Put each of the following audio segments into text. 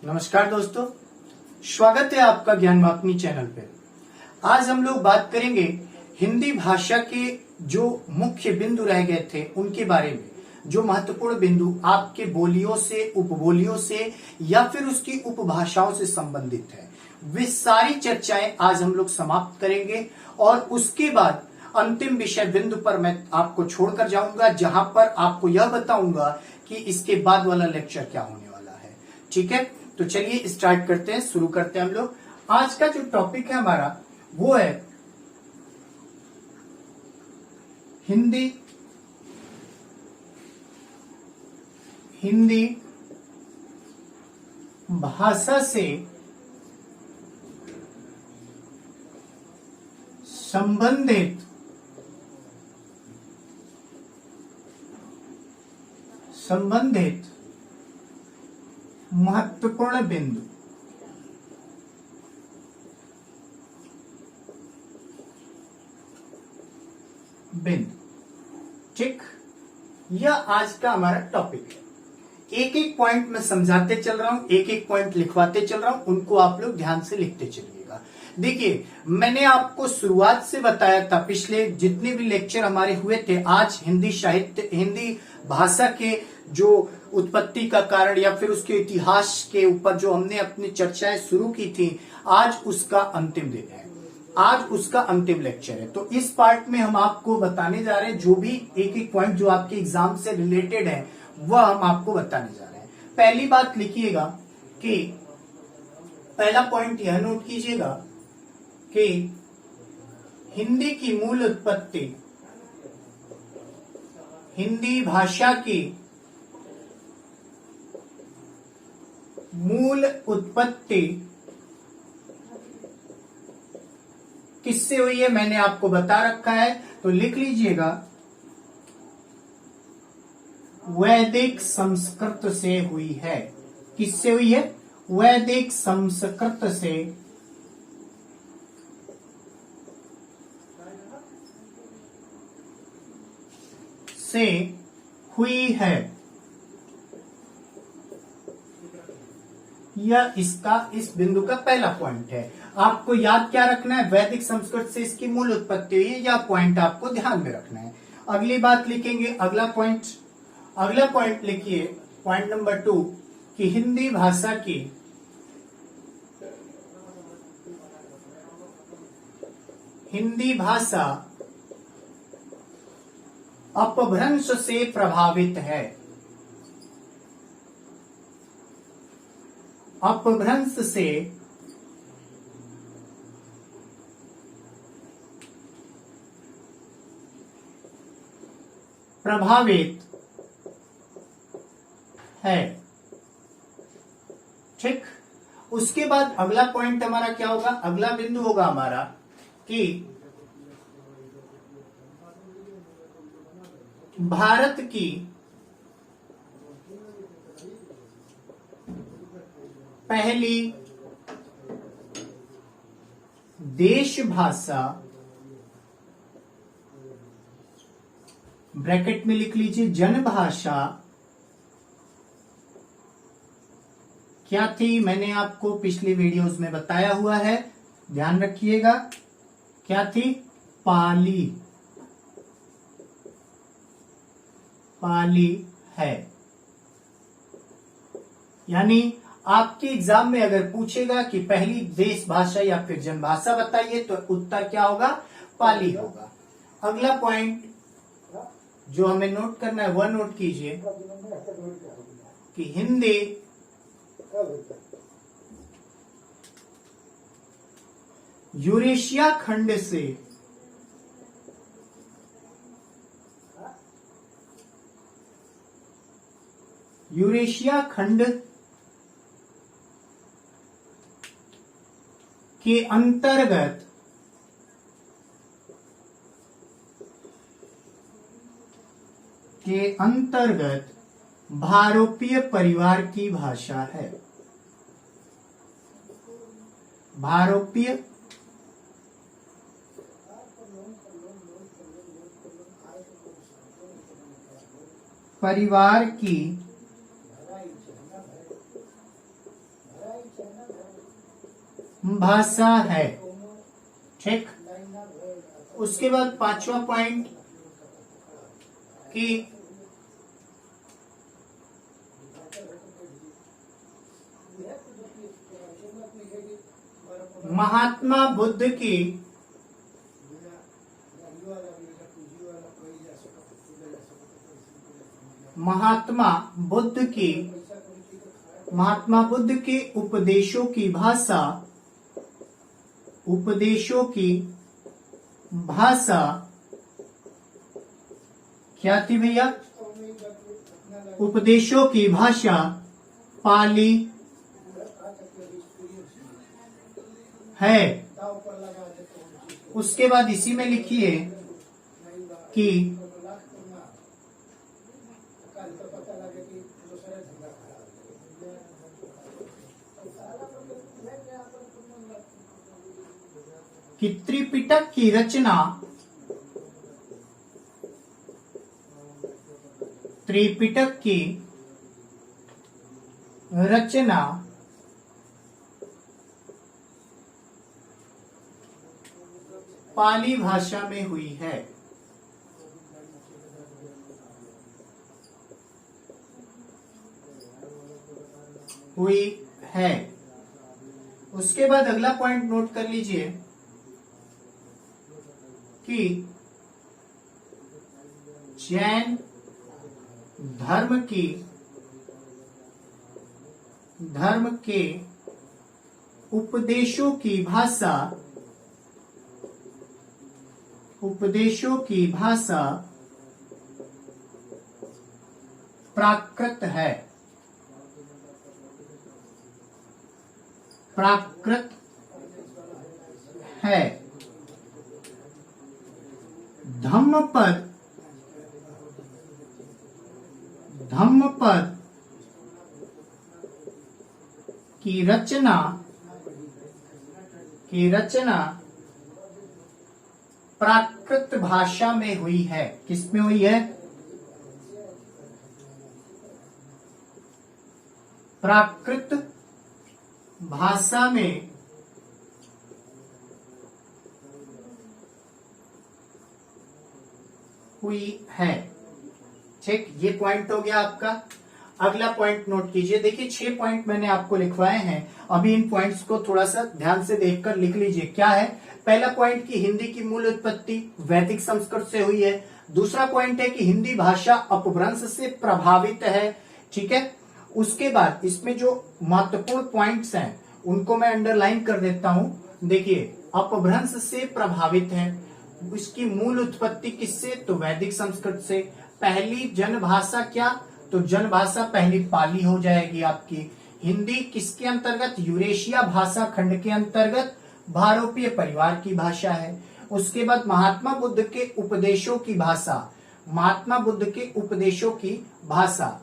नमस्कार दोस्तों, स्वागत है आपका ज्ञान मापनी चैनल पे। आज हम लोग बात करेंगे हिंदी भाषा के जो मुख्य बिंदु रह गए थे उनके बारे में। जो महत्वपूर्ण बिंदु आपके बोलियों से, उपबोलियों से या फिर उसकी उपभाषाओं से संबंधित है, वे सारी चर्चाएं आज हम लोग समाप्त करेंगे। और उसके बाद अंतिम विषय बिंदु पर मैं आपको छोड़कर जाऊंगा, जहां पर आपको यह बताऊंगा कि इसके बाद वाला लेक्चर क्या होने वाला है। ठीक है, तो चलिए स्टार्ट करते हैं, शुरू करते हैं हम लोग। आज का जो टॉपिक है हमारा वो है हिंदी भाषा से संबंधित महत्वपूर्ण बिंदु। ठीक, यह आज का हमारा टॉपिक है। एक एक पॉइंट मैं समझाते चल रहा हूं, एक एक पॉइंट लिखवाते चल रहा हूं, उनको आप लोग ध्यान से लिखते चलिएगा। देखिए, मैंने आपको शुरुआत से बताया था, पिछले जितने भी लेक्चर हमारे हुए थे, आज हिंदी साहित्य, हिंदी भाषा के जो उत्पत्ति का कारण या फिर उसके इतिहास के ऊपर जो हमने अपनी चर्चाएं शुरू की थी, आज उसका अंतिम दिन है, आज उसका अंतिम लेक्चर है। तो इस पार्ट में हम आपको बताने जा रहे हैं, जो भी एक एक पॉइंट जो आपके एग्जाम से रिलेटेड है वह हम आपको बताने जा रहे हैं। पहली बात लिखिएगा कि पहला पॉइंट यह नोट कीजिएगा कि हिंदी की मूल उत्पत्ति, हिंदी भाषा की मूल उत्पत्ति किससे हुई है मैंने आपको बता रखा है, तो लिख लीजिएगा, वैदिक संस्कृत से हुई है। किससे हुई है? वैदिक संस्कृत से हुई है। यह इस बिंदु का पहला पॉइंट है। आपको याद क्या रखना है? वैदिक संस्कृत से इसकी मूल उत्पत्ति हुई है, यह पॉइंट आपको ध्यान में रखना है। अगली बात लिखेंगे, अगला पॉइंट लिखिए, पॉइंट नंबर 2 कि हिंदी भाषा अपभ्रंश से प्रभावित है। अपभ्रंश से प्रभावित है। ठीक, उसके बाद अगला पॉइंट हमारा क्या होगा? अगला बिंदु होगा हमारा कि भारत की पहली देश भाषा, ब्रैकेट में लिख लीजिए, जनभाषा क्या थी? मैंने आपको पिछले वीडियोस में बताया हुआ है, ध्यान रखिएगा। क्या थी? पाली है। यानी आपके एग्जाम में अगर पूछेगा कि पहली देश भाषा या फिर जनभाषा बताइए, तो उत्तर क्या होगा? पाली होगा। अगला पॉइंट जो हमें नोट करना है वह नोट कीजिए कि हिंदी यूरेशिया खंड के अंतर्गत भारोपीय परिवार की भाषा है। भारोपीय परिवार की भाषा है। ठीक, उसके बाद पांचवा पॉइंट कि महात्मा बुद्ध की महात्मा बुद्ध के उपदेशों की भाषा क्या थी भैया? उपदेशों की भाषा पाली है। उसके बाद इसी में लिखिए कि त्रिपिटक की रचना पाली भाषा में हुई है। उसके बाद अगला पॉइंट नोट कर लीजिए कि जैन धर्म के उपदेशों की भाषा प्राकृत है। धम्मपद की रचना प्राकृत भाषा में हुई है। किसमें हुई है? प्राकृत भाषा में हुई है। ठीक, ये पॉइंट हो गया आपका। अगला पॉइंट नोट कीजिए। देखिए 6 पॉइंट मैंने आपको लिखवाए हैं, अभी इन पॉइंट्स को थोड़ा सा ध्यान से देखकर लिख लीजिए। क्या है? पहला पॉइंट कि हिंदी की मूल उत्पत्ति वैदिक संस्कृत से हुई है। दूसरा पॉइंट है कि हिंदी भाषा अपभ्रंश से प्रभावित है। ठीक है, उसके बाद इसमें जो महत्वपूर्ण पॉइंट्स हैं उनको मैं अंडरलाइन कर देता हूं। देखिए, अपभ्रंश से प्रभावित है, इसकी मूल उत्पत्ति किससे? तो वैदिक संस्कृत से। पहली जनभाषा क्या? तो जनभाषा पहली पाली हो जाएगी आपकी। हिंदी किसके अंतर्गत? यूरेशिया भाषा खंड के अंतर्गत भारोपीय परिवार की भाषा है। उसके बाद महात्मा बुद्ध के उपदेशों की भाषा, महात्मा बुद्ध के उपदेशों की भाषा,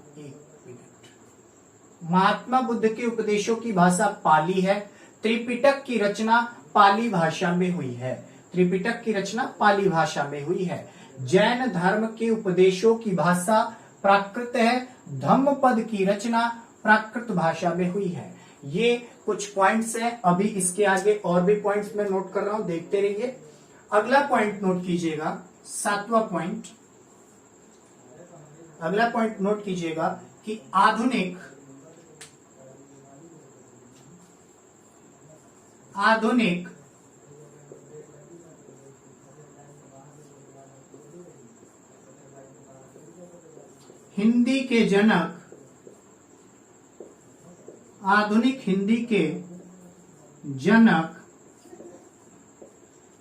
महात्मा बुद्ध के उपदेशों की भाषा पाली है। त्रिपिटक की रचना पाली भाषा में हुई है। त्रिपिटक की रचना पाली भाषा में हुई है। जैन धर्म के उपदेशों की भाषा प्राकृत है। धम्मपद की रचना प्राकृत भाषा में हुई है। ये कुछ पॉइंट्स हैं, अभी इसके आगे और भी पॉइंट्स मैं नोट कर रहा हूं, देखते रहिए। अगला पॉइंट नोट कीजिएगा, 7वां पॉइंट। अगला पॉइंट नोट कीजिएगा कि आधुनिक हिंदी के जनक, आधुनिक हिंदी के जनक,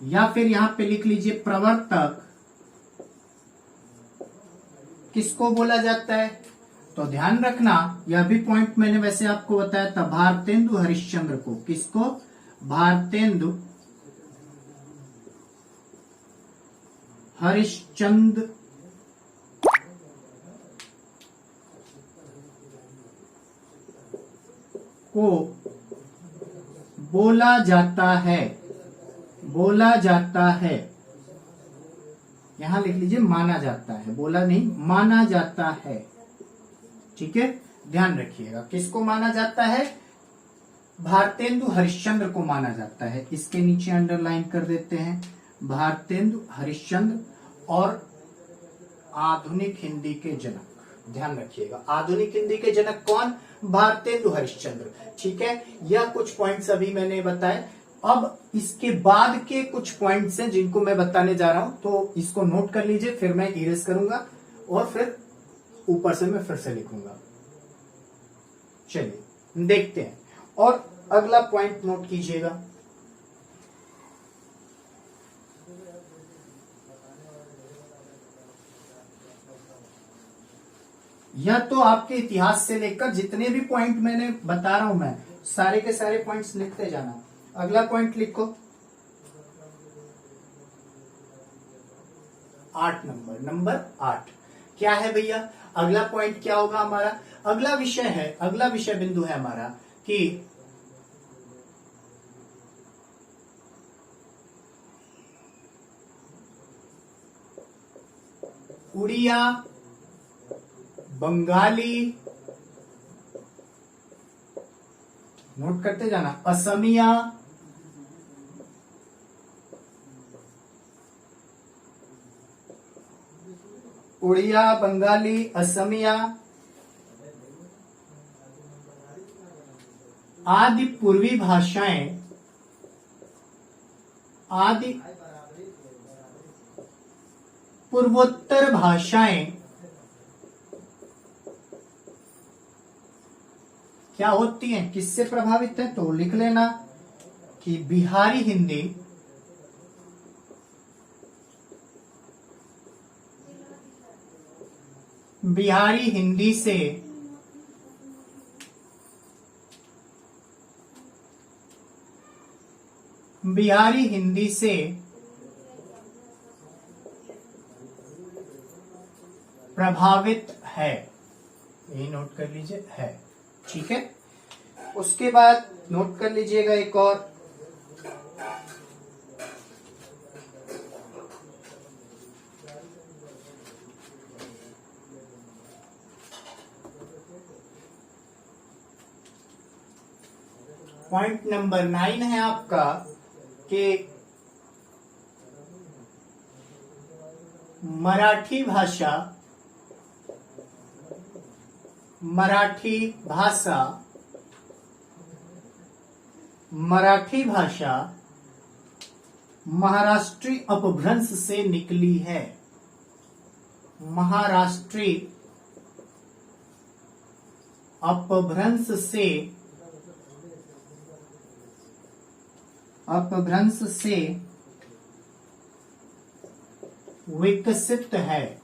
या फिर यहां पे लिख लीजिए प्रवर्तक, किसको बोला जाता है? तो ध्यान रखना, यह भी पॉइंट मैंने वैसे आपको बताया था, भारतेंदु हरिश्चंद्र को। किसको? भारतेंदु हरिश्चंद्र को बोला जाता है। यहां लिख लीजिए माना जाता है, बोला नहीं, माना जाता है। ठीक है, ध्यान रखिएगा, किसको माना जाता है? भारतेंदु हरिश्चंद्र को माना जाता है। इसके नीचे अंडरलाइन कर देते हैं, भारतेंदु हरिश्चंद्र। और आधुनिक हिंदी के जनक, ध्यान रखिएगा, आधुनिक हिंदी के जनक कौन? भारतेंदु हरिश्चंद्र। ठीक है, यह कुछ पॉइंट्स अभी मैंने बताए। अब इसके बाद के कुछ पॉइंट्स हैं जिनको मैं बताने जा रहा हूं, तो इसको नोट कर लीजिए, फिर मैं इरेज करूंगा और फिर ऊपर से मैं फिर से लिखूंगा। चलिए देखते हैं। और अगला पॉइंट नोट कीजिएगा, यह तो आपके इतिहास से लेकर जितने भी पॉइंट मैंने बता रहा हूं, मैं सारे के सारे पॉइंट्स लिखते जाना। अगला पॉइंट लिखो 8 नंबर 8 क्या है भैया? अगला पॉइंट क्या होगा हमारा? अगला विषय बिंदु है हमारा कि उड़िया, बंगाली, नोट करते जाना, असमिया, उड़िया, बंगाली, असमिया आदि पूर्वी भाषाएं, आदि पूर्वोत्तर भाषाएं क्या होती हैं, किससे प्रभावित है? तो लिख लेना कि बिहारी हिंदी, बिहारी हिंदी से प्रभावित है। ये नोट कर लीजिए, है। ठीक है, उसके बाद नोट कर लीजिएगा एक और, पॉइंट नंबर 9 है आपका कि मराठी भाषा महाराष्ट्री अपभ्रंश से निकली है। महाराष्ट्री अपभ्रंश से विकसित है।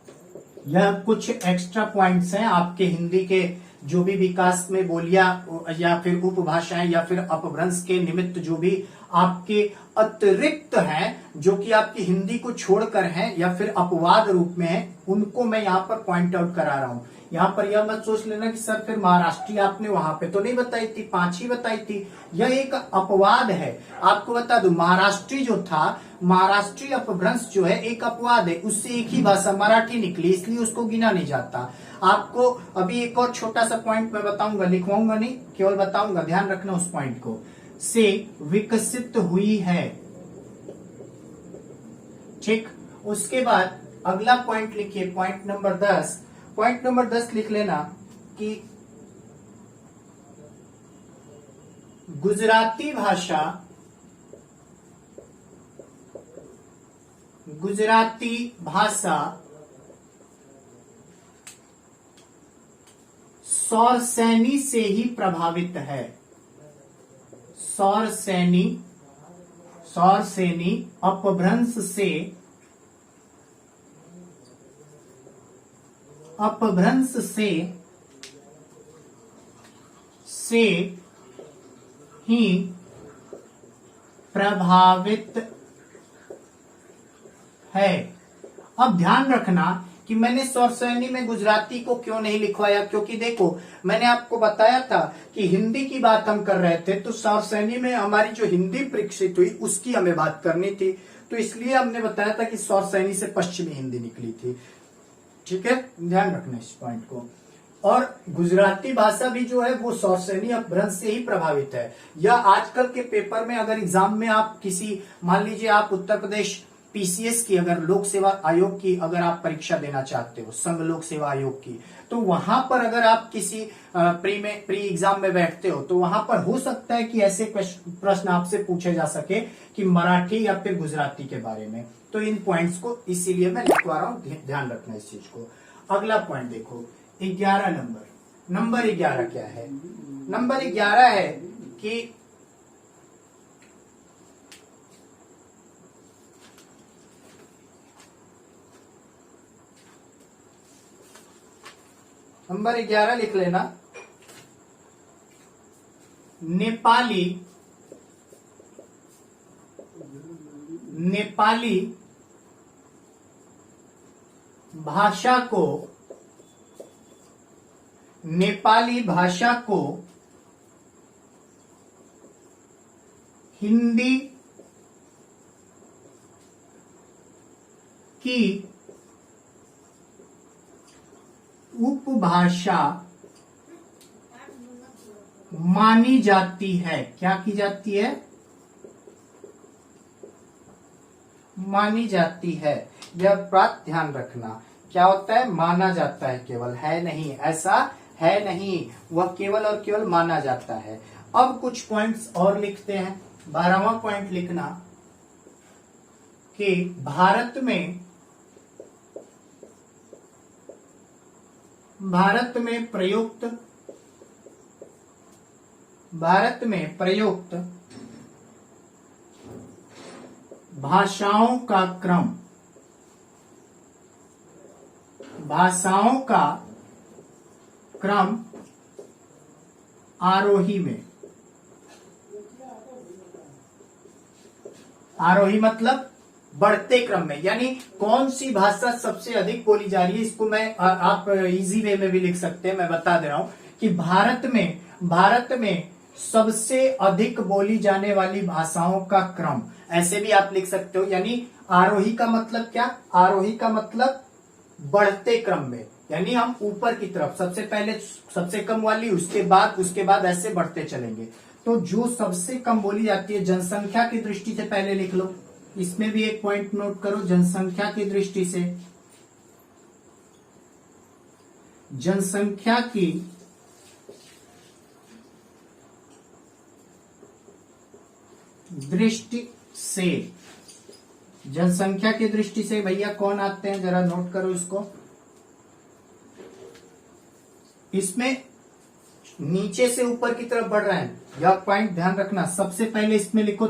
यह कुछ एक्स्ट्रा पॉइंट्स हैं आपके हिंदी के जो भी विकास में बोलियां या फिर उपभाषाएं या फिर अपभ्रंश के निमित्त जो भी आपके अतिरिक्त हैं, जो कि आपकी हिंदी को छोड़कर हैं या फिर अपवाद रूप में हैं, उनको मैं यहाँ पर पॉइंट आउट करा रहा हूँ। यहाँ पर यह मत सोच लेना कि सर फिर महाराष्ट्री आपने वहां पे तो नहीं बताई थी, 5 ही बताई थी। यह एक अपवाद है। आपको बता दूं, महाराष्ट्री जो था, महाराष्ट्री अपभ्रंश जो है एक अपवाद है, उससे एक ही भाषा मराठी निकली, इसलिए उसको गिना नहीं जाता। आपको अभी एक और छोटा सा पॉइंट मैं बताऊंगा, लिखवाऊंगा नहीं, केवल बताऊंगा, ध्यान रखना उस पॉइंट को, से विकसित हुई है। ठीक, उसके बाद अगला पॉइंट लिखिए, पॉइंट नंबर 10। पॉइंट नंबर 10 लिख लेना कि गुजराती भाषा सौरसैनी से ही प्रभावित है। सौरसैनी अपभ्रंश से ही प्रभावित है। अब ध्यान रखना कि मैंने सौरसैनी में गुजराती को क्यों नहीं लिखवाया, क्योंकि देखो मैंने आपको बताया था कि हिंदी की बात हम कर रहे थे, तो सौरसैनी में हमारी जो हिंदी प्रक्षित हुई उसकी हमें बात करनी थी, तो इसलिए हमने बताया था कि सौरसैनी से पश्चिमी हिंदी निकली थी। ठीक है, ध्यान रखना इस पॉइंट को। और गुजराती भाषा भी जो है वो सौसैनी अपभ्रंश से ही प्रभावित है। या आजकल के पेपर में अगर एग्जाम में आप किसी, मान लीजिए आप उत्तर प्रदेश पीसीएस की, अगर लोक सेवा आयोग की अगर आप परीक्षा देना चाहते हो, संघ लोक सेवा आयोग की, तो वहां पर अगर आप किसी प्री एग्जाम में बैठते हो तो वहां पर हो सकता है कि ऐसे प्रश्न आपसे पूछे जा सके कि मराठी या फिर गुजराती के बारे में। तो इन पॉइंट्स को इसीलिए मैं लिखवा रहा हूं, ध्यान रखना इस चीज को। अगला पॉइंट देखो 11 नंबर 11 क्या है? नंबर 11 है कि नंबर 11 लिख लेना, नेपाली भाषा को हिंदी की उपभाषा मानी जाती है। क्या की जाती है? मानी जाती है। यह बात ध्यान रखना, क्या होता है? माना जाता है, केवल है नहीं, ऐसा है नहीं, वह केवल और केवल माना जाता है। अब कुछ पॉइंट्स और लिखते हैं। 12वां पॉइंट लिखना कि भारत में प्रयुक्त भाषाओं का क्रम आरोही में। आरोही मतलब बढ़ते क्रम में, यानी कौन सी भाषा सबसे अधिक बोली जा रही है, इसको मैं आप इजी वे में भी लिख सकते हैं। मैं बता दे रहा हूं कि भारत में सबसे अधिक बोली जाने वाली भाषाओं का क्रम, ऐसे भी आप लिख सकते हो। यानी आरोही का मतलब क्या? आरोही का मतलब बढ़ते क्रम में, यानी हम ऊपर की तरफ, सबसे पहले सबसे कम वाली, उसके बाद ऐसे बढ़ते चलेंगे। तो जो सबसे कम बोली जाती है जनसंख्या की दृष्टि से, पहले लिख लो, इसमें भी एक पॉइंट नोट करो, जनसंख्या की दृष्टि से, जनसंख्या की दृष्टि से भैया कौन आते हैं, जरा नोट करो इसको। इसमें नीचे से ऊपर की तरफ बढ़ रहे हैं, यह पॉइंट ध्यान रखना। सबसे पहले इसमें लिखो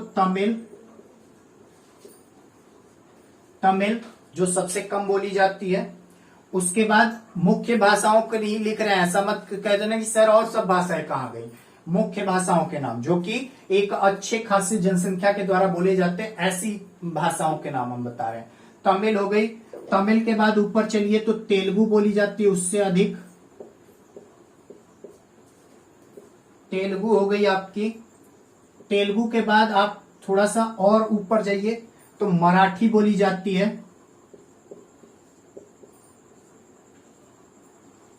तमिल जो सबसे कम बोली जाती है। उसके बाद मुख्य भाषाओं के लिए लिख रहे हैं, ऐसा मत कह देना कि सर और सब भाषाएं कहां गई। मुख्य भाषाओं के नाम जो कि एक अच्छे खासी जनसंख्या के द्वारा बोले जाते हैं, ऐसी भाषाओं के नाम हम बता रहे हैं। तमिल हो गई, तमिल के बाद ऊपर चलिए तो तेलुगु बोली जाती है, उससे अधिक तेलुगु हो गई आपकी। तेलुगु के बाद आप थोड़ा सा और ऊपर जाइए तो मराठी बोली जाती है,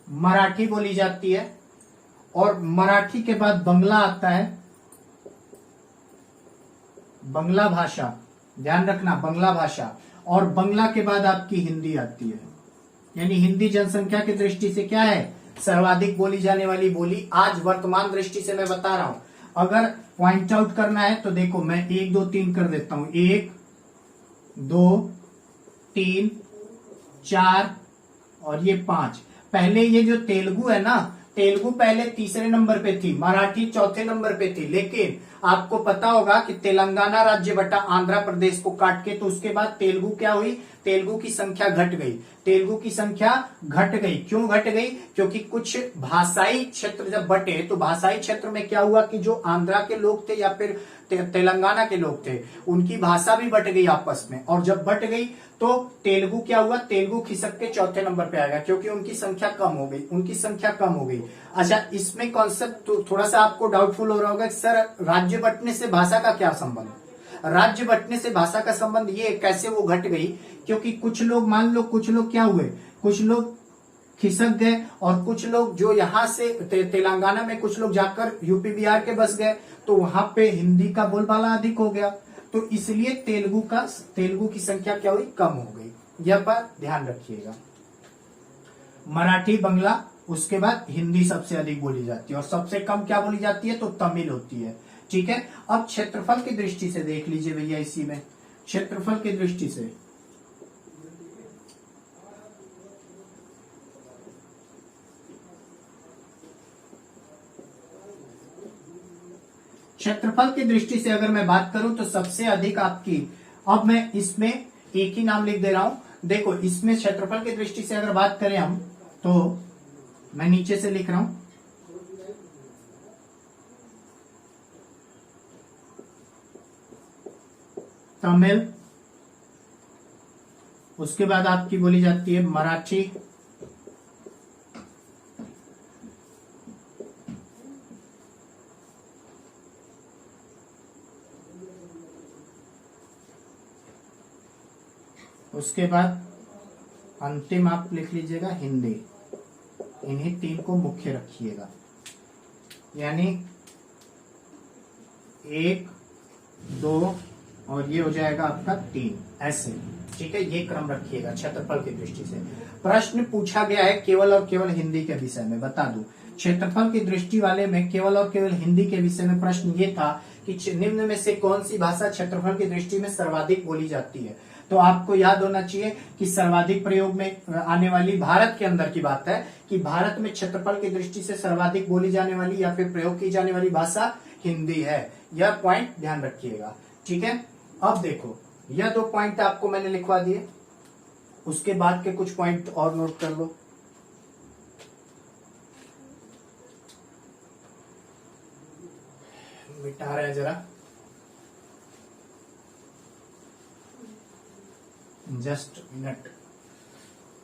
मराठी बोली जाती है। और मराठी के बाद बंगला आता है, बंगला भाषा, ध्यान रखना बंगला भाषा। और बंगला के बाद आपकी हिंदी आती है, यानी हिंदी जनसंख्या की दृष्टि से क्या है? सर्वाधिक बोली जाने वाली बोली। आज वर्तमान दृष्टि से मैं बता रहा हूं, अगर पॉइंट आउट करना है तो देखो मैं 1 2 3 कर देता हूं, 1 2 3 4 और ये 5। पहले ये जो तेलुगु है ना, तेलुगु पहले तीसरे नंबर पे थी, मराठी चौथे नंबर पे थी। लेकिन आपको पता होगा कि तेलंगाना राज्य बटा आंध्र प्रदेश को काट के, तो उसके बाद तेलुगु क्या हुई? तेलुगु की संख्या घट गई। तेलुगु की संख्या घट गई, क्यों घट गई? क्योंकि कुछ भाषाई क्षेत्र जब बटे तो भाषाई क्षेत्र में क्या हुआ कि जो आंध्रा के लोग थे या फिर तेलंगाना के लोग थे, उनकी भाषा भी बट गई आपस में। और जब बट गई तो तेलुगु क्या हुआ? तेलुगु खिसक के चौथे नंबर पे आ गया, क्योंकि उनकी संख्या कम हो गई। अच्छा, इसमें कॉन्सेप्ट तो थोड़ा सा आपको डाउटफुल हो रहा होगा, सर राज्य बटने से भाषा का क्या संबंध? राज्य बटने से भाषा का संबंध ये कैसे वो घट गई? क्योंकि कुछ लोग, मान लो कुछ लोग क्या हुए, कुछ लोग खिसक गए, और कुछ लोग जो यहाँ से तेलंगाना में कुछ लोग जाकर यूपी बिहार के बस गए, तो वहां पे हिंदी का बोलबाला अधिक हो गया, तो इसलिए तेलुगु की संख्या क्या हुई, कम हो गई। यह बात ध्यान रखिएगा। मराठी, बांग्ला, उसके बाद हिंदी सबसे अधिक बोली जाती है, और सबसे कम क्या बोली जाती है, तो तमिल होती है। ठीक है, अब क्षेत्रफल की दृष्टि से देख लीजिए भैया, इसी में क्षेत्रफल की दृष्टि से अगर मैं बात करूं तो सबसे अधिक आपकी, अब मैं इसमें एक ही नाम लिख दे रहा हूं। देखो, इसमें क्षेत्रफल की दृष्टि से अगर बात करें हम, तो मैं नीचे से लिख रहा हूं, तमिल, उसके बाद आपकी बोली जाती है मराठी, उसके बाद अंतिम आप लिख लीजिएगा हिंदी। इन्हीं तीन को मुख्य रखिएगा, यानी 1, 2 और ये हो जाएगा आपका 3, ऐसे। ठीक है, ये क्रम रखिएगा क्षेत्रफल की दृष्टि से। प्रश्न पूछा गया है केवल और केवल हिंदी के विषय में, बता दूं क्षेत्रफल की दृष्टि वाले में केवल और केवल हिंदी के विषय में प्रश्न ये था कि निम्न में से कौन सी भाषा क्षेत्रफल की दृष्टि में सर्वाधिक बोली जाती है। तो आपको याद होना चाहिए कि सर्वाधिक प्रयोग में आने वाली, भारत के अंदर की बात है कि भारत में क्षेत्रफल की दृष्टि से सर्वाधिक बोली जाने वाली या फिर प्रयोग की जाने वाली भाषा हिंदी है। यह पॉइंट ध्यान रखिएगा। ठीक है, अब देखो, यह 2 पॉइंट आपको मैंने लिखवा दिए, उसके बाद के कुछ पॉइंट और नोट कर लो। मिटा रहे हैं जरा, जस्ट मिनट।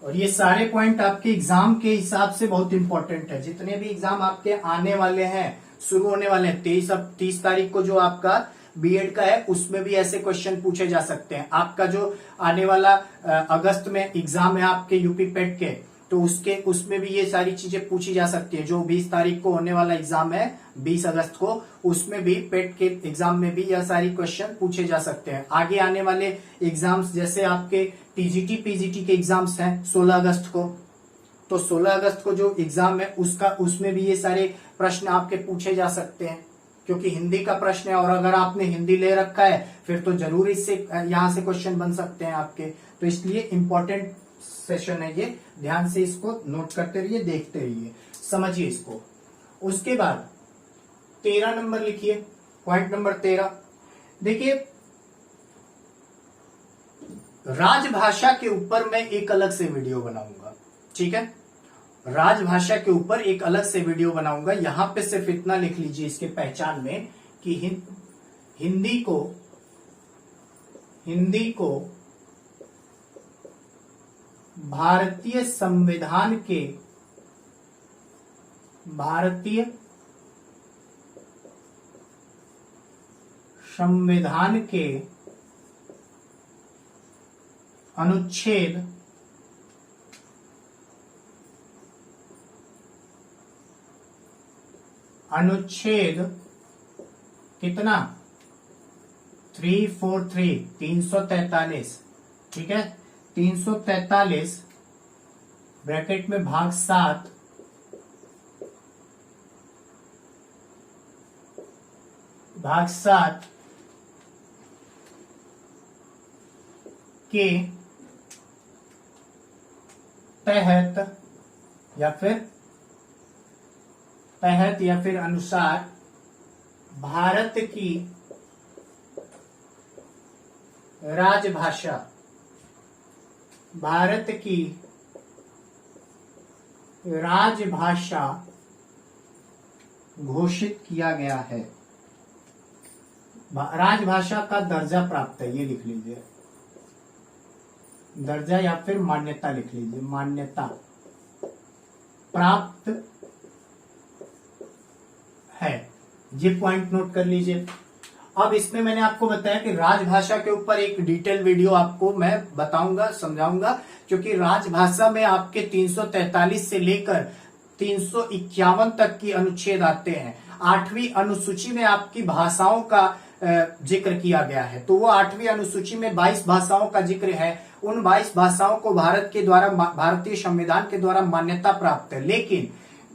और ये सारे पॉइंट आपके एग्जाम के हिसाब से बहुत इंपॉर्टेंट है। जितने भी एग्जाम आपके आने वाले हैं, शुरू होने वाले हैं, 30 तारीख को जो आपका बीएड का है, उसमें भी ऐसे क्वेश्चन पूछे जा सकते हैं। आपका जो आने वाला अगस्त में एग्जाम है आपके यूपी पेट के, तो उसमें भी ये सारी चीजें पूछी जा सकती है। जो 20 तारीख को होने वाला एग्जाम है 20 अगस्त को, उसमें भी पेट के एग्जाम में भी यह सारी क्वेश्चन पूछे जा सकते हैं। आगे आने वाले एग्जाम्स जैसे आपके टीजीटी पीजीटी के एग्जाम्स हैं 16 अगस्त को, तो 16 अगस्त को जो एग्जाम है उसमें भी ये सारे प्रश्न आपके पूछे जा सकते हैं, क्योंकि हिंदी का प्रश्न है, और अगर आपने हिंदी ले रखा है फिर तो जरूर इससे यहां से क्वेश्चन बन सकते हैं आपके। तो इसलिए इंपॉर्टेंट सेशन है ये, ध्यान से इसको नोट करते रहिए, देखते रहिए, समझिए इसको। उसके बाद 13 नंबर लिखिए, पॉइंट नंबर 13। देखिए, राजभाषा के ऊपर मैं एक अलग से वीडियो बनाऊंगा। ठीक है, राजभाषा के ऊपर एक अलग से वीडियो बनाऊंगा। यहां पे सिर्फ इतना लिख लीजिए इसके पहचान में कि हिंदी को भारतीय संविधान के अनुच्छेद 343 ठीक है, 343 ब्रैकेट में भाग 7 के तहत या फिर अनुसार भारत की राजभाषा घोषित किया गया है। राजभाषा का दर्जा प्राप्त है, ये लिख लीजिए, दर्जा या फिर मान्यता लिख लीजिए, मान्यता प्राप्त है। ये पॉइंट नोट कर लीजिए। अब इसमें मैंने आपको बताया कि राजभाषा के ऊपर एक डिटेल वीडियो आपको मैं बताऊंगा, समझाऊंगा, क्योंकि राजभाषा में आपके 343 से लेकर 351 तक की अनुच्छेद आते हैं। 8वीं अनुसूची में आपकी भाषाओं का जिक्र किया गया है, तो वो 8वीं अनुसूची में 22 भाषाओं का जिक्र है। उन 22 भाषाओं को भारत के द्वारा, भारतीय संविधान के द्वारा मान्यता प्राप्त है। लेकिन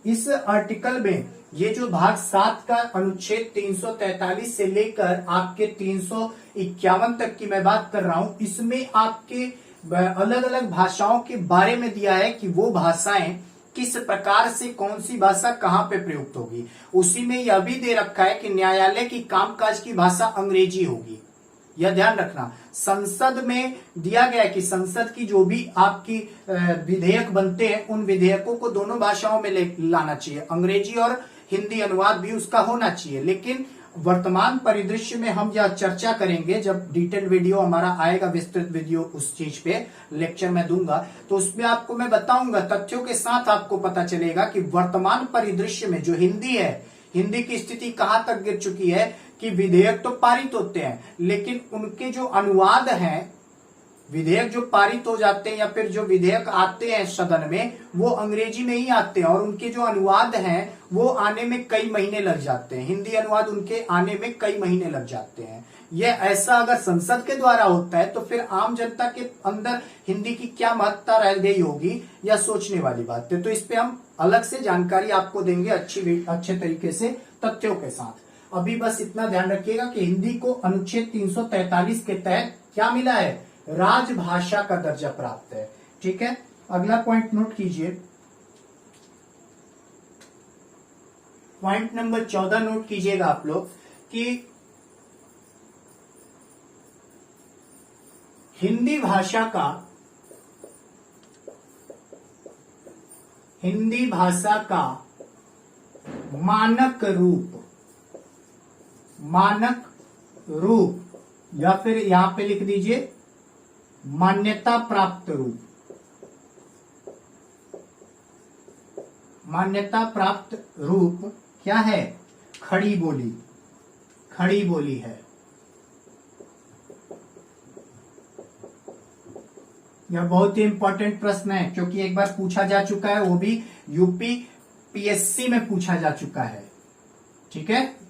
इस आर्टिकल में ये जो भाग 7 का अनुच्छेद 343 से लेकर आपके 351 तक की मैं बात कर रहा हूं, इसमें आपके अलग अलग भाषाओं के बारे में दिया है कि वो भाषाएं किस प्रकार से, कौन सी भाषा कहां पे प्रयुक्त होगी। उसी में यह भी दे रखा है कि न्यायालय की कामकाज की भाषा अंग्रेजी होगी, यह ध्यान रखना। संसद में दिया गया है कि संसद की जो भी आपकी विधेयक बनते हैं, उन विधेयकों को दोनों भाषाओं में लाना चाहिए, अंग्रेजी और हिंदी अनुवाद भी उसका होना चाहिए। लेकिन वर्तमान परिदृश्य में हम यह चर्चा करेंगे, जब डिटेल वीडियो हमारा आएगा, विस्तृत वीडियो उस चीज पे लेक्चर में दूंगा, तो उसमें आपको मैं बताऊंगा, तथ्यों के साथ आपको पता चलेगा कि वर्तमान परिदृश्य में जो हिंदी है, हिंदी की स्थिति कहां तक गिर चुकी है कि विधेयक तो पारित होते हैं, लेकिन उनके जो अनुवाद हैं, विधेयक जो पारित हो जाते हैं या फिर जो विधेयक आते हैं सदन में, वो अंग्रेजी में ही आते हैं, और उनके जो अनुवाद हैं वो आने में कई महीने लग जाते हैं। हिंदी अनुवाद उनके आने में कई महीने लग जाते हैं। ये ऐसा अगर संसद के द्वारा होता है तो फिर आम जनता के अंदर हिंदी की क्या महत्ता रह गई होगी, यह सोचने वाली बात है। तो इस पे हम अलग से जानकारी आपको देंगे अच्छे तरीके से, तथ्यों के साथ। अभी बस इतना ध्यान रखिएगा कि हिंदी को अनुच्छेद 343 के तहत क्या मिला है, राजभाषा का दर्जा प्राप्त है। ठीक है, अगला पॉइंट नोट कीजिए, पॉइंट नंबर 14 नोट कीजिएगा आप लोग कि हिंदी भाषा का मानक रूप या फिर यहां पे लिख दीजिए मान्यता प्राप्त रूप, मान्यता प्राप्त रूप क्या है, खड़ी बोली, खड़ी बोली है। यह बहुत ही इंपॉर्टेंट प्रश्न है, क्योंकि एक बार पूछा जा चुका है, वो भी यूपी पीएससी में पूछा जा चुका है। ठीक है,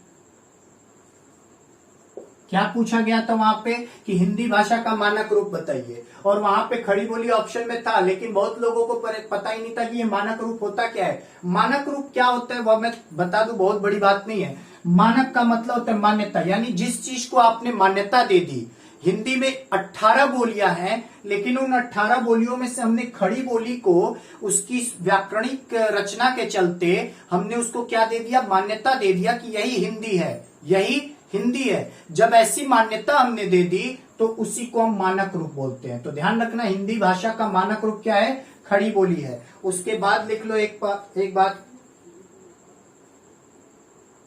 क्या पूछा गया था वहां पे कि हिंदी भाषा का मानक रूप बताइए, और वहां पे खड़ी बोली ऑप्शन में था, लेकिन बहुत लोगों को पता ही नहीं था कि ये मानक रूप होता क्या है। मानक रूप क्या होता है वह मैं बता दूं, बहुत बड़ी बात नहीं है। मानक का मतलब होता है मान्यता, यानी जिस चीज को आपने मान्यता दे दी। हिंदी में 18 बोलियां हैं, लेकिन उन 18 बोलियों में से हमने खड़ी बोली को उसकी व्याकरणिक रचना के चलते हमने उसको क्या दे दिया, मान्यता दे दिया कि यही हिंदी है, यही हिंदी है। जब ऐसी मान्यता हमने दे दी तो उसी को हम मानक रूप बोलते हैं। तो ध्यान रखना, हिंदी भाषा का मानक रूप क्या है, खड़ी बोली है। उसके बाद लिख लो एक बात,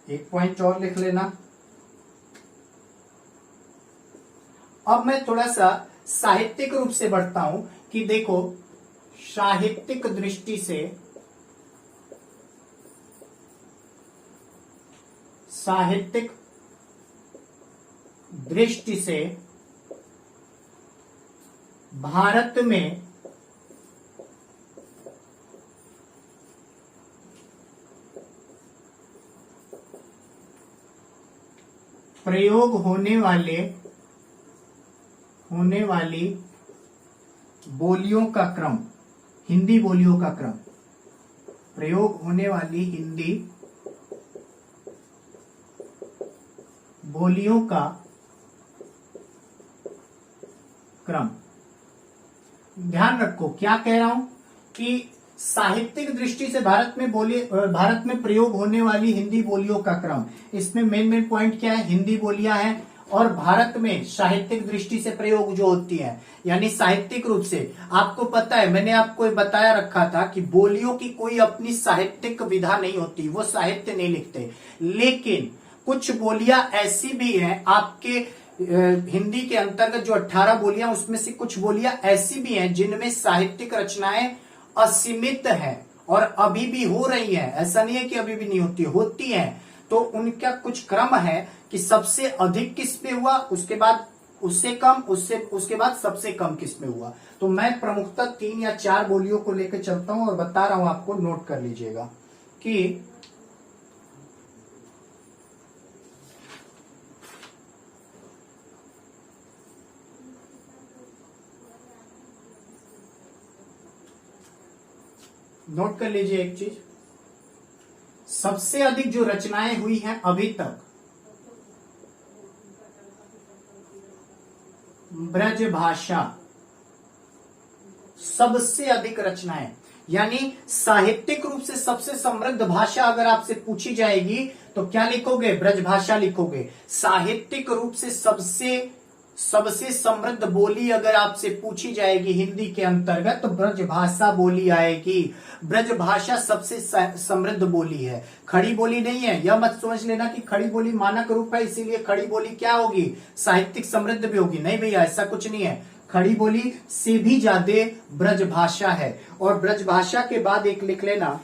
एक पॉइंट और लिख लेना। अब मैं थोड़ा सा साहित्यिक रूप से बढ़ता हूं कि देखो, साहित्यिक दृष्टि से भारत में प्रयोग होने वाली बोलियों का क्रम, हिंदी बोलियों का क्रम, प्रयोग होने वाली हिंदी बोलियों का क्रम। ध्यान रखो क्या कह रहा हूं कि साहित्यिक दृष्टि से भारत में प्रयोग होने वाली हिंदी बोलियों का क्रम। इसमें मेन पॉइंट क्या है, हिंदी बोलियां हैं, और भारत में साहित्यिक दृष्टि से प्रयोग जो होती है, यानी साहित्यिक रूप से। आपको पता है, मैंने आपको बताया रखा था कि बोलियों की कोई अपनी साहित्यिक विधा नहीं होती, वो साहित्य नहीं लिखते। लेकिन कुछ बोलियां ऐसी भी हैं आपके हिंदी के अंतर्गत, जो 18 बोलियां, उसमें से कुछ बोलियां ऐसी भी हैं जिनमें साहित्यिक रचनाएं असीमित हैं और अभी भी हो रही हैं। ऐसा नहीं है कि अभी भी नहीं होती हैं। तो उनका कुछ क्रम है कि सबसे अधिक किस पे हुआ, उसके बाद उससे कम, उसके बाद सबसे कम किस में हुआ। तो मैं प्रमुखतः 3 या 4 बोलियों को लेकर चलता हूं और बता रहा हूं आपको, नोट कर लीजिएगा कि नोट कर लीजिए एक चीज, सबसे अधिक जो रचनाएं हुई हैं अभी तक ब्रजभाषा, सबसे अधिक रचनाएं, यानी साहित्यिक रूप से सबसे समृद्ध भाषा अगर आपसे पूछी जाएगी तो क्या लिखोगे, ब्रजभाषा लिखोगे। साहित्यिक रूप से सबसे समृद्ध बोली अगर आपसे पूछी जाएगी हिंदी के अंतर्गत तो ब्रजभाषा बोली आएगी। ब्रजभाषा सबसे समृद्ध बोली है, खड़ी बोली नहीं है। यह मत समझ लेना कि खड़ी बोली मानक रूप है इसीलिए खड़ी बोली क्या होगी, साहित्यिक समृद्ध भी होगी, नहीं भैया ऐसा कुछ नहीं है। खड़ी बोली से भी ज्यादा ब्रजभाषा है। और ब्रजभाषा के बाद एक लिख लेना,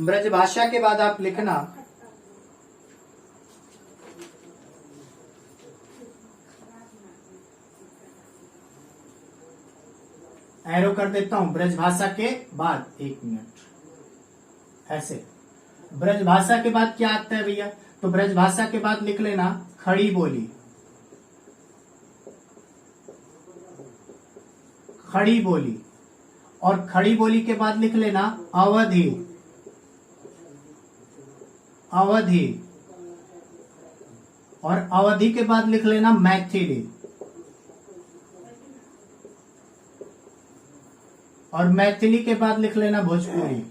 ब्रजभाषा के बाद आप लिखना एरो कर देता हूं, ब्रजभाषा के बाद, एक मिनट, ऐसे ब्रजभाषा के बाद क्या आता है भैया, तो ब्रजभाषा के बाद लिख लेना खड़ी बोली, खड़ी बोली, और खड़ी बोली के बाद लिख लेना अवधि, अवधि, और अवधि के बाद लिख लेना मैथिली, और मैथिली के बाद लिख लेना भोजपुरी।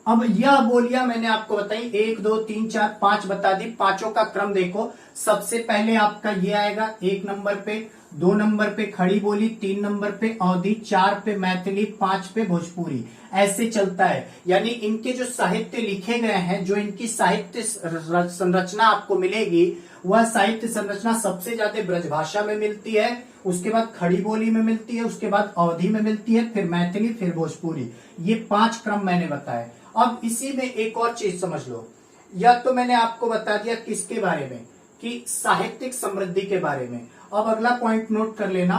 अब यह बोलियां मैंने आपको बताई, 1 2 3 4 5 बता दी। पांचों का क्रम देखो, सबसे पहले आपका ये आएगा 1 नंबर पे, 2 नंबर पे खड़ी बोली, 3 नंबर पे अवधी, 4 पे मैथिली, 5 पे भोजपुरी, ऐसे चलता है। यानी इनके जो साहित्य लिखे गए हैं, जो इनकी साहित्य संरचना आपको मिलेगी, वह साहित्य संरचना सबसे ज्यादा ब्रजभाषा में मिलती है, उसके बाद खड़ी बोली में मिलती है, उसके बाद अवधी में मिलती है, फिर मैथिली, फिर भोजपुरी। ये 5 क्रम मैंने बताए। अब इसी में एक और चीज समझ लो, या तो मैंने आपको बता दिया किसके बारे में, कि साहित्यिक समृद्धि के बारे में। अब अगला पॉइंट नोट कर लेना,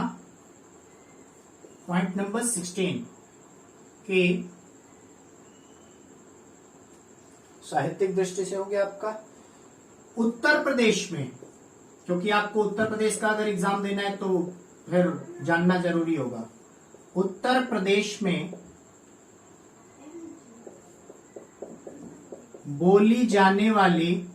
पॉइंट नंबर 16, कि साहित्यिक दृष्टि से हो गया आपका उत्तर प्रदेश में, क्योंकि आपको उत्तर प्रदेश का अगर एग्जाम देना है तो फिर जानना जरूरी होगा। उत्तर प्रदेश में बोली जाने वाली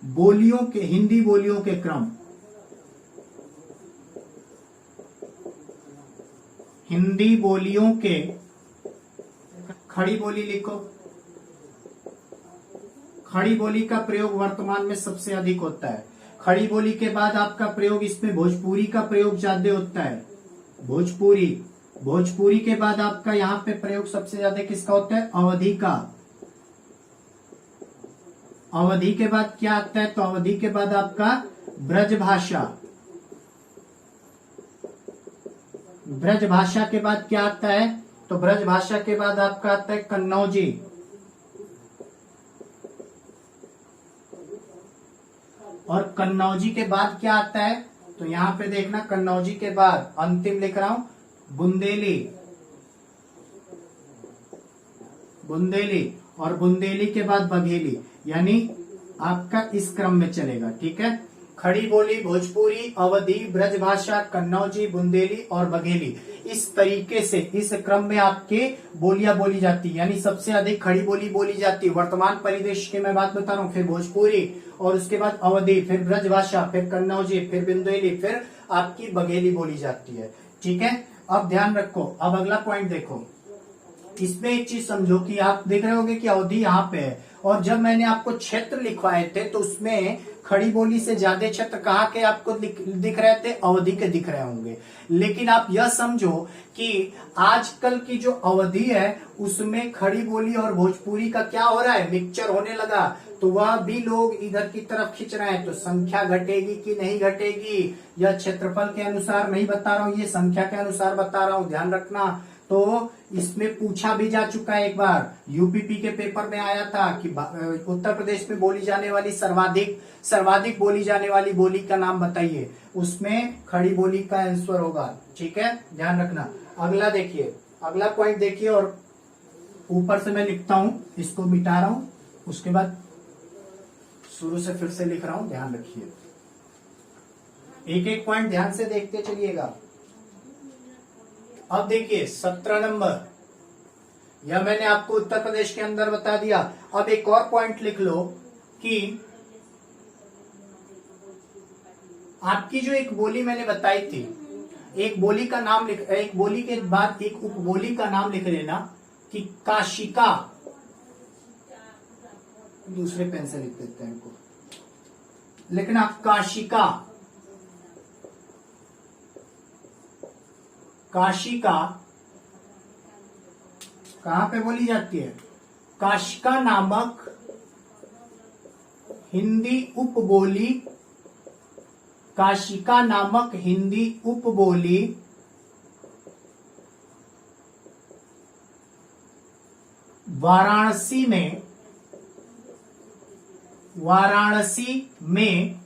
बोलियों के, हिंदी बोलियों के क्रम, हिंदी बोलियों के, खड़ी बोली लिखो, खड़ी बोली का प्रयोग वर्तमान में सबसे अधिक होता है। खड़ी बोली के बाद आपका प्रयोग, इसमें भोजपुरी का प्रयोग ज्यादा होता है, भोजपुरी। भोजपुरी के बाद आपका यहाँ पे प्रयोग सबसे ज्यादा किसका होता है, अवधी का। अवधी के बाद क्या आता है, तो अवधी के बाद आपका ब्रजभाषा। ब्रजभाषा के बाद क्या आता है, तो ब्रजभाषा के बाद आपका आता है कन्नौजी। और कन्नौजी के बाद क्या आता है, तो यहां पे देखना, कन्नौजी के बाद अंतिम लिख रहा हूं बुंदेली, बुंदेली, और बुंदेली के बाद बघेली। यानी आपका इस क्रम में चलेगा, ठीक है। खड़ी बोली, भोजपुरी, अवधी, ब्रजभाषा, कन्नौजी, बुंदेली और बघेली, इस तरीके से इस क्रम में आपके बोलियां बोली जाती है। यानी सबसे अधिक खड़ी बोली बोली जाती है वर्तमान परिदृश्य की मैं बात बता रहा हूँ, फिर भोजपुरी, और उसके बाद अवधी, फिर ब्रजभाषा, फिर कन्नौजी, फिर बुंदेली, फिर आपकी बघेली बोली जाती है, ठीक है। अब ध्यान रखो, अब अगला पॉइंट देखो, इसमें एक चीज समझो कि आप देख रहे होगे कि अवधि यहाँ पे है, और जब मैंने आपको क्षेत्र लिखवाए थे तो उसमें खड़ी बोली से ज्यादा क्षेत्र कहाँ के आपको दिख रहे थे? अवधि के दिख रहे होंगे। लेकिन आप यह समझो कि आजकल की जो अवधि है उसमें खड़ी बोली और भोजपुरी का क्या हो रहा है? मिक्सचर होने लगा, तो वह भी लोग इधर की तरफ खींच रहे हैं। तो संख्या घटेगी कि नहीं घटेगी? यह क्षेत्रफल के अनुसार नहीं बता रहा हूं, ये संख्या के अनुसार बता रहा हूं, ध्यान रखना। तो इसमें पूछा भी जा चुका है, एक बार यूपीपी के पेपर में आया था कि उत्तर प्रदेश में बोली जाने वाली सर्वाधिक बोली जाने वाली बोली का नाम बताइए। उसमें खड़ी बोली का आंसर होगा। ठीक है, ध्यान रखना। अगला देखिए, अगला पॉइंट देखिए, और ऊपर से मैं लिखता हूं, इसको मिटा रहा हूं, उसके बाद शुरू से फिर से लिख रहा हूं, ध्यान रखिए। एक एक पॉइंट ध्यान से देखते चलिएगा। अब देखिए 17 नंबर, यह मैंने आपको उत्तर प्रदेश के अंदर बता दिया। अब एक और पॉइंट लिख लो कि आपकी जो एक बोली मैंने बताई थी, एक बोली का नाम लिख, एक बोली के बाद एक उपबोली का नाम लिख लेना कि काशिका। दूसरे पेन से लिख देते हैं इनको, लिखना काशिका। काशिका कहां पे बोली जाती है? काशिका नामक हिंदी उपबोली, काशिका नामक हिंदी उपबोली वाराणसी में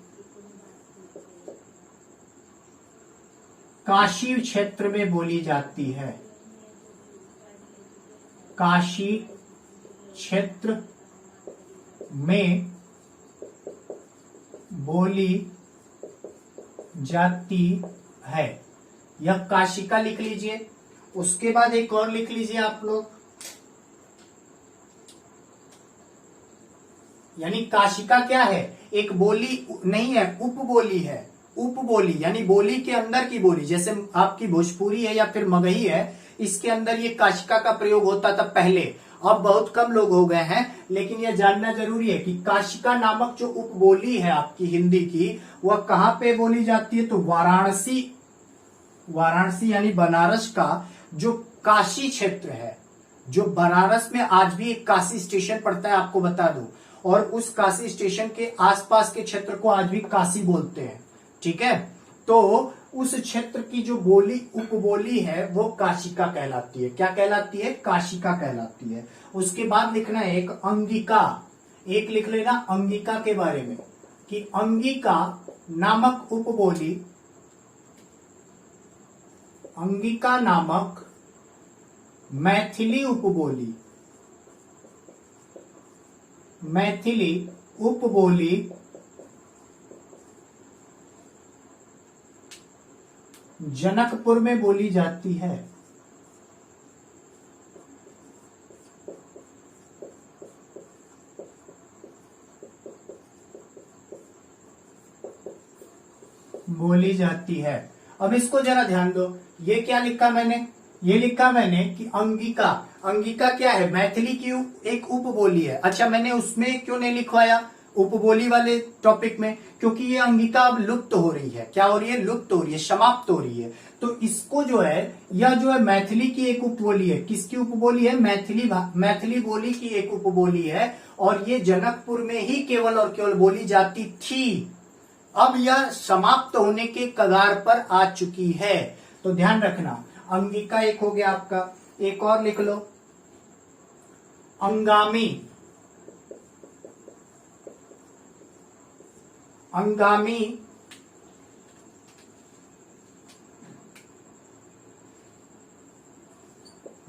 काशी क्षेत्र में बोली जाती है। काशी क्षेत्र में बोली जाती है। यह काशिका लिख लीजिए। उसके बाद एक और लिख लीजिए आप लोग, यानी काशिका क्या है? एक बोली नहीं है, उपबोली है। उपबोली यानी बोली के अंदर की बोली, जैसे आपकी भोजपुरी है या फिर मगही है, इसके अंदर ये काशिका का प्रयोग होता था पहले। अब बहुत कम लोग हो गए हैं, लेकिन यह जानना जरूरी है कि काशिका नामक जो उपबोली है आपकी हिंदी की, वह कहां पे बोली जाती है? तो वाराणसी यानी बनारस का जो काशी क्षेत्र है, जो बनारस में आज भी एक काशी स्टेशन पड़ता है, आपको बता दूं, और उस काशी स्टेशन के आसपास के क्षेत्र को आज भी काशी बोलते हैं। ठीक है, तो उस क्षेत्र की जो बोली उपबोली है वो काशिका कहलाती है। क्या कहलाती है? काशिका कहलाती है। उसके बाद लिखना है एक अंगिका। एक लिख लेना अंगिका के बारे में कि अंगिका नामक उपबोली, अंगिका नामक मैथिली उपबोली, मैथिली उपबोली जनकपुर में बोली जाती है। बोली जाती है। अब इसको जरा ध्यान दो, ये क्या लिखा मैंने? ये लिखा मैंने कि अंगिका। अंगिका क्या है? मैथिली की एक उपबोली है। अच्छा, मैंने उसमें क्यों नहीं लिखवाया उपबोली वाले टॉपिक में? क्योंकि ये अंगिका अब लुप्त हो रही है। क्या हो रही है? लुप्त हो रही है, समाप्त हो रही है। तो इसको जो है, यह जो है मैथिली की एक उपबोली है। किसकी उपबोली है? मैथिली बोली की एक उपबोली है, और ये जनकपुर में ही केवल और केवल बोली जाती थी। अब यह समाप्त होने के कगार पर आ चुकी है। तो ध्यान रखना, अंगिका एक हो गया आपका। एक और लिख लो अंगामी। अंगामी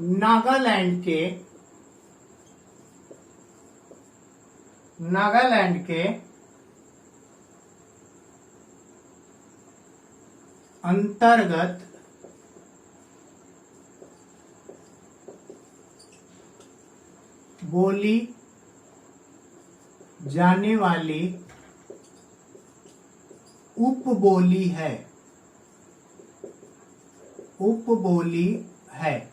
नागालैंड के अंतर्गत बोली जाने वाली उपबोली है। उपबोली है।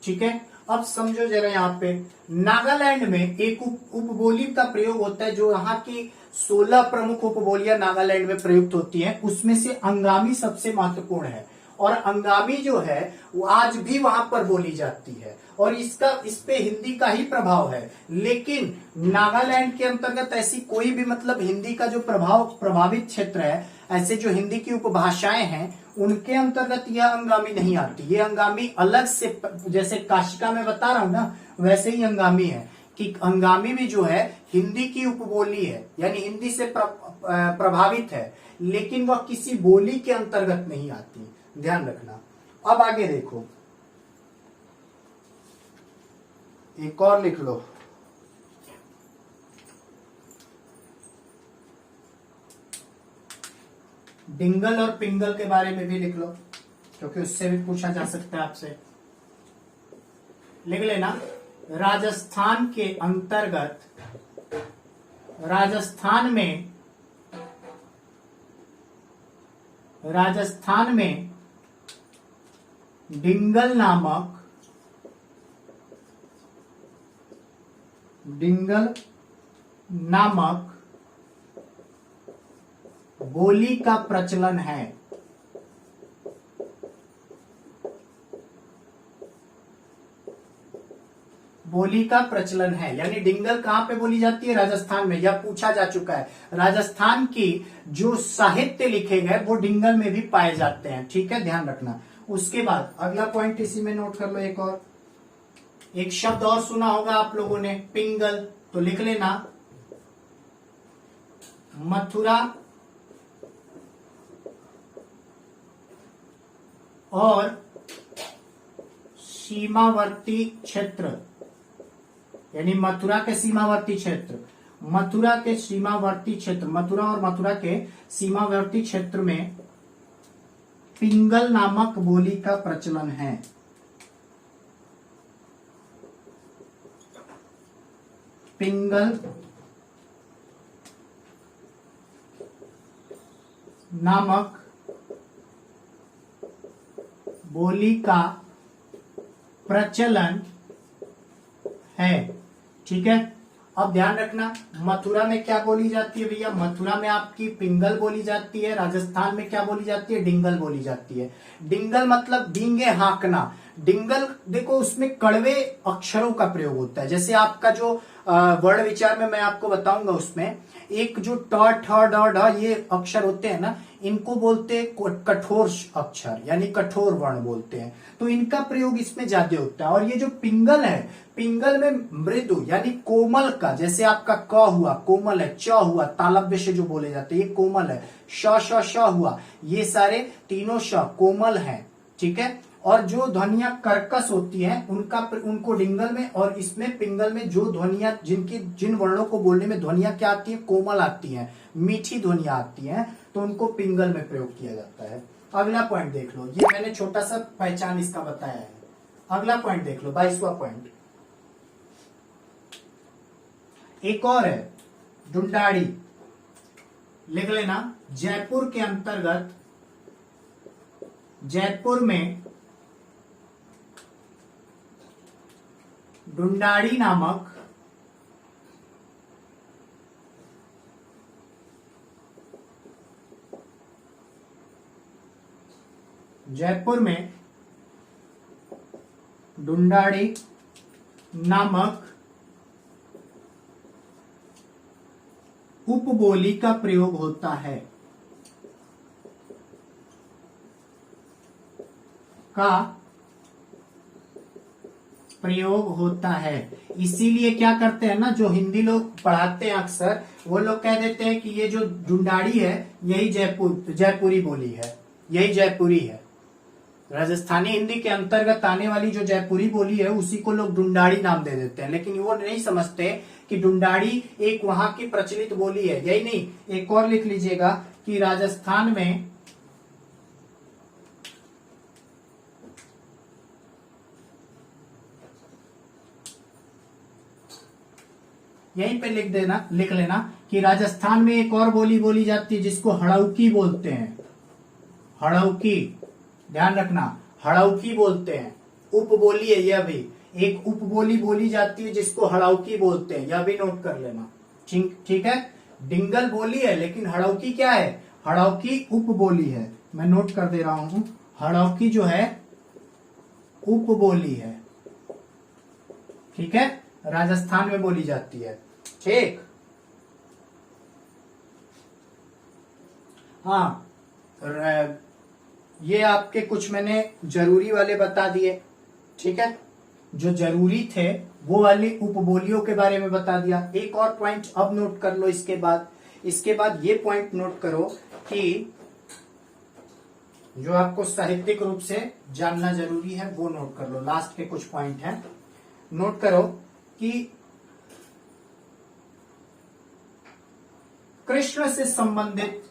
ठीक है, अब समझो जरा, यहां पे नागालैंड में एक उपबोली का प्रयोग होता है जो यहाँ की 16 प्रमुख उपबोलियां नागालैंड में प्रयुक्त होती हैं, उसमें से अंगामी सबसे महत्वपूर्ण है और अंगामी जो है वो आज भी वहां पर बोली जाती है और इस पे हिंदी का ही प्रभाव है। लेकिन नागालैंड के अंतर्गत ऐसी कोई भी मतलब हिंदी का जो प्रभावित क्षेत्र है, ऐसे जो हिंदी की उपभाषाएं हैं उनके अंतर्गत यह अंगामी नहीं आती। ये अंगामी अलग से, जैसे काशिका में बता रहा हूं ना, वैसे ही अंगामी है कि अंगामी भी जो है हिंदी की उपबोली है, यानी हिंदी से प्रभावित है, लेकिन वह किसी बोली के अंतर्गत नहीं आती, ध्यान रखना। अब आगे देखो, एक और लिख लो, डिंगल और पिंगल के बारे में भी लिख लो, क्योंकि उससे भी पूछा जा सकता है आपसे। लिख लेना, राजस्थान के अंतर्गत, राजस्थान में डिंगल नामक बोली का प्रचलन है। बोली का प्रचलन है, यानी डिंगल कहां पे बोली जाती है? राजस्थान में। यह पूछा जा चुका है। राजस्थान की जो साहित्य लिखे गए वो डिंगल में भी पाए जाते हैं, ठीक है, ध्यान रखना। उसके बाद अगला पॉइंट इसी में नोट कर लो। एक शब्द और सुना होगा आप लोगों ने, पिंगल, तो लिख लेना, मथुरा और सीमावर्ती क्षेत्र, यानी मथुरा के सीमावर्ती क्षेत्र, मथुरा और मथुरा के सीमावर्ती क्षेत्र में पिंगल नामक बोली का प्रचलन है। पिंगल नामक बोली का प्रचलन है, ठीक है। अब ध्यान रखना, मथुरा में क्या बोली जाती है भैया? मथुरा में आपकी पिंगल बोली जाती है। राजस्थान में क्या बोली जाती है? डिंगल बोली जाती है। डिंगल मतलब डींगे हाँकना। डिंगल देखो, उसमें कड़वे अक्षरों का प्रयोग होता है। जैसे आपका जो वर्ण विचार में मैं आपको बताऊंगा, उसमें एक जो ट ठ ड ढ ये अक्षर होते हैं ना, इनको बोलते हैं कठोर अक्षर, यानी कठोर वर्ण बोलते हैं, तो इनका प्रयोग इसमें ज्यादा होता है। और ये जो पिंगल है, पिंगल में मृदु यानी कोमल का, जैसे आपका क हुआ कोमल है, च हुआ तालव्य से जो बोले जाते हैं ये कोमल है, श श श हुआ, ये सारे तीनों श कोमल हैं, ठीक है। और जो ध्वनियां कर्कश होती हैं उनको डिंगल में और इसमें पिंगल में जो ध्वनियां जिन वर्णों को बोलने में ध्वनियां क्या आती है? कोमल आती हैं, मीठी ध्वनियां आती हैं, तो उनको पिंगल में प्रयोग किया जाता है। अगला पॉइंट देख लो, ये मैंने छोटा सा पहचान इसका बताया है। अगला पॉइंट देख लो, 22वां पॉइंट, एक और है ढूंढाड़ी। लिख लेना, जयपुर के अंतर्गत, जयपुर में ढूंढाड़ी नामक जयपुर में ढूंढाड़ी नामक उपबोली का प्रयोग होता है। प्रयोग होता है। इसीलिए क्या करते हैं ना, जो हिंदी लोग पढ़ाते हैं अक्सर, वो लोग कह देते हैं कि ये जो ढूंढाड़ी है यही जयपुरी बोली है, यही जयपुरी है। राजस्थानी हिंदी के अंतर्गत आने वाली जो जयपुरी बोली है उसी को लोग ढूंढाड़ी नाम दे देते हैं, लेकिन वो नहीं समझते कि ढूंढाड़ी एक वहां की प्रचलित बोली है। यही नहीं, एक और लिख लीजिएगा कि राजस्थान में यहीं पे लिख लेना कि राजस्थान में एक और बोली बोली जाती है जिसको हड़ौकी बोलते हैं। हड़ौकी, ध्यान रखना, हड़ौकी बोलते हैं, उपबोली है यह भी, एक उपबोली बोली जाती है जिसको हड़ौकी बोलते हैं, यह भी नोट कर लेना, ठीक है। डिंगल बोली है, लेकिन हड़ौकी क्या है? हड़ौकी उपबोली है। मैं नोट कर दे रहा हूं, हड़ौकी जो है उपबोली है। ठीक है, राजस्थान में बोली जाती है। ठीक, हाँ, ये आपके कुछ मैंने जरूरी वाले बता दिए। ठीक है, जो जरूरी थे वो वाली उपबोलियों के बारे में बता दिया। एक और पॉइंट अब नोट कर लो इसके बाद ये पॉइंट नोट करो कि जो आपको साहित्यिक रूप से जानना जरूरी है वो नोट कर लो। लास्ट के कुछ पॉइंट हैं, नोट करो कि कृष्ण से संबंधित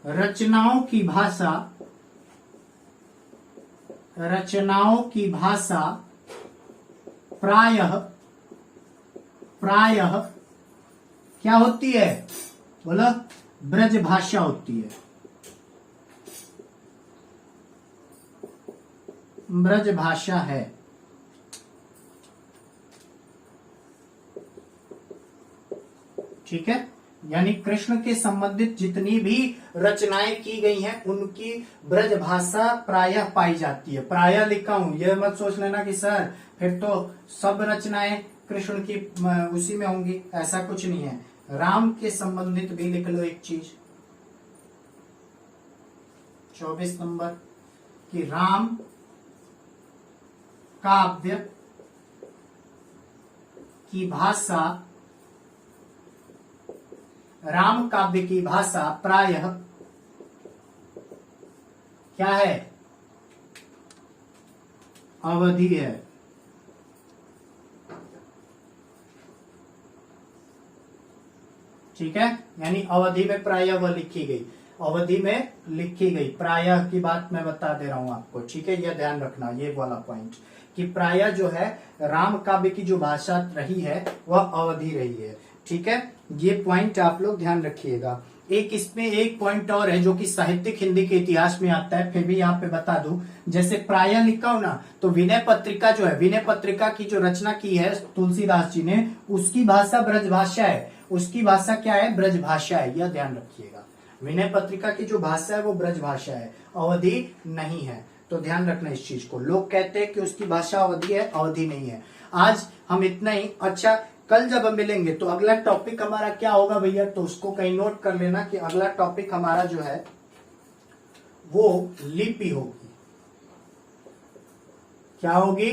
रचनाओं की भाषा प्रायः क्या होती है? बोलो, ब्रज भाषा होती है। ब्रज भाषा है। ठीक है, यानी कृष्ण के संबंधित जितनी भी रचनाएं की गई हैं उनकी ब्रज भाषा प्रायः पाई जाती है। प्रायः लिखा हूं, यह मत सोच लेना कि सर फिर तो सब रचनाएं कृष्ण की उसी में होंगी, ऐसा कुछ नहीं है। राम के संबंधित भी लिख लो एक चीज, 24 नंबर कि राम काव्य की भाषा प्रायः क्या है? अवधी है। ठीक है, यानी अवधि में प्रायः वह लिखी गई, अवधि में लिखी गई। प्रायः की बात मैं बता दे रहा हूं आपको। ठीक है, यह ध्यान रखना, ये वाला पॉइंट कि प्रायः जो है राम काव्य की जो भाषा रही है वह अवधि रही है। ठीक है, ये पॉइंट आप लोग ध्यान रखिएगा। एक इसमें एक पॉइंट और है जो कि साहित्यिक हिंदी के इतिहास में आता है, फिर भी यहाँ पे बता दूं। जैसे प्रायः लिखा हो ना, तो विनय पत्रिका जो है, विनय पत्रिका की जो रचना की है तुलसीदास जी ने, उसकी भाषा ब्रज भाषा है। उसकी भाषा क्या है? ब्रज भाषा है, यह ध्यान रखिएगा। विनय पत्रिका की जो भाषा है वो ब्रज भाषा है, अवधि नहीं है। तो ध्यान रखना इस चीज को। लोग कहते हैं कि उसकी भाषा अवधि है, अवधि नहीं है। आज हम इतना ही। अच्छा, कल जब हम मिलेंगे तो अगला टॉपिक हमारा क्या होगा भैया, तो उसको कहीं नोट कर लेना कि अगला टॉपिक हमारा जो है वो लिपि होगी। क्या होगी?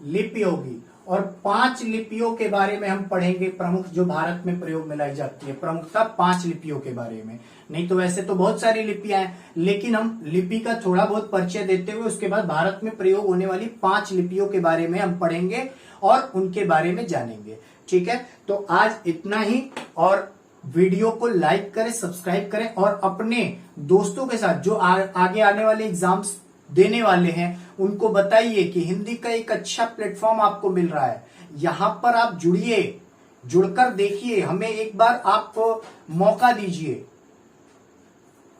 लिपि होगी। और 5 लिपियों के बारे में हम पढ़ेंगे, प्रमुख जो भारत में प्रयोग में लाई जाती है, प्रमुखता 5 लिपियों के बारे में। नहीं तो वैसे तो बहुत सारी लिपियां हैं, लेकिन हम लिपि का थोड़ा बहुत परिचय देते हुए उसके बाद भारत में प्रयोग होने वाली 5 लिपियों के बारे में हम पढ़ेंगे और उनके बारे में जानेंगे। ठीक है, तो आज इतना ही। और वीडियो को लाइक करें, सब्सक्राइब करें और अपने दोस्तों के साथ जो आगे आने वाले एग्जाम्स देने वाले हैं उनको बताइए कि हिंदी का एक अच्छा प्लेटफॉर्म आपको मिल रहा है। यहां पर आप जुड़िए, जुड़कर देखिए, हमें एक बार आप मौका दीजिए।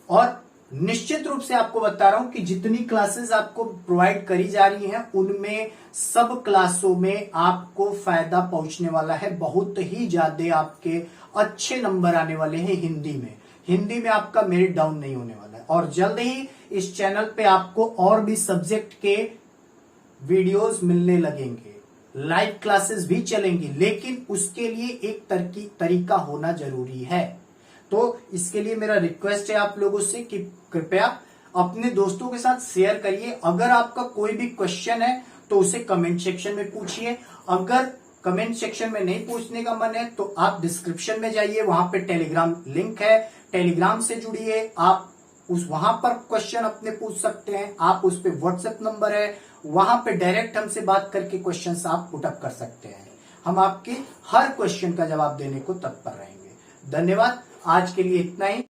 और निश्चित रूप से आपको बता रहा हूं कि जितनी क्लासेस आपको प्रोवाइड करी जा रही हैं उनमें सब क्लासों में आपको फायदा पहुंचने वाला है। बहुत ही ज्यादा आपके अच्छे नंबर आने वाले हैं हिंदी में। हिंदी में आपका मेरिट डाउन नहीं होने वाला है। और जल्द ही इस चैनल पे आपको और भी सब्जेक्ट के वीडियोस मिलने लगेंगे, लाइव क्लासेस भी चलेंगी, लेकिन उसके लिए एक तरीका होना जरूरी है। तो इसके लिए मेरा रिक्वेस्ट है आप लोगों से कि कृपया अपने दोस्तों के साथ शेयर करिए। अगर आपका कोई भी क्वेश्चन है तो उसे कमेंट सेक्शन में पूछिए। अगर कमेंट सेक्शन में नहीं पूछने का मन है तो आप डिस्क्रिप्शन में जाइए, वहां पे टेलीग्राम लिंक है, टेलीग्राम से जुड़िए। आप वहां पर क्वेश्चन अपने पूछ सकते हैं। आप उस पर व्हाट्सएप नंबर है, वहां पे डायरेक्ट हमसे बात करके क्वेश्चन आप पुटअप कर सकते हैं। हम आपके हर क्वेश्चन का जवाब देने को तत्पर रहेंगे। धन्यवाद, आज के लिए इतना ही।